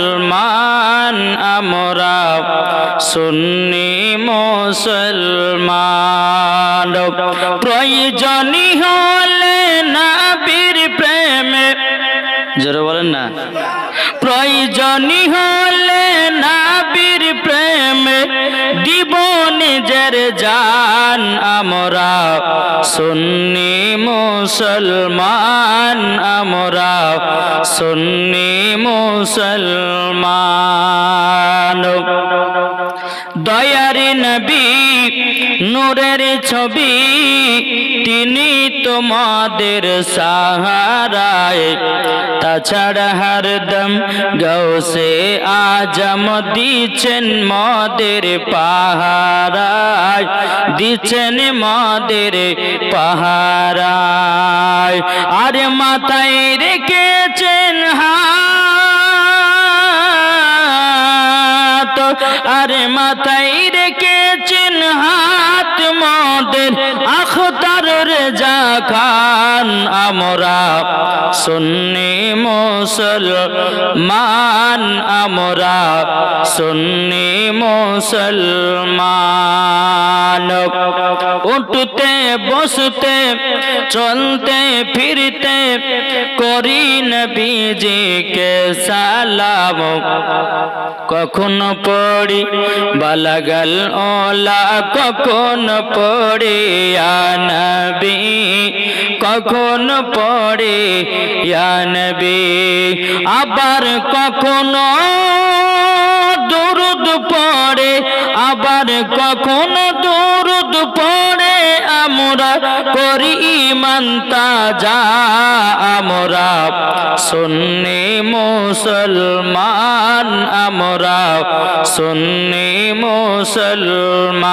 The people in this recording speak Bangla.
মুসলমান আমরা সুন্নি মুসলমান প্রয়োজনী হলে নবীর প্রেমে জোরে বলেন না প্রয়োজনী হলে নবীর প্রেমে দিব নিজের জান আমরা সুন্নি মুসলমান আমরা সুন্নি মুসলমান দয়ার নবী নূরের ছবি তিনি তোমাদের সাহারায় তাছাড়া হরদম গৌসে আজম দিচ্ছেন মদের পাহারায় দিচ্ছেন মদের পাহারায় আর মাথায় রেখেছেন হাত আরে মাথায় রেখেছেন হাত মদের আখতার রেজা খান আমরা সুন্নি মুসলমান আমরা সুন্নি মুসলমান উঠতে বসতে চলতে ফিরতে করি নবীজিকে সালাম কখনো পড়ি বালাগাল ওলা কখনো পড়ি ইয়া নবী কখনো পড়ি ইয়া নবী আবার কখনো দুরুদ পড়ে আবার কখনো দুরুদ পড়ে আমরা করি ঈমান তাজা আমরা সুন্নি মুসলমান আমরা সুন্নি মুসলমান।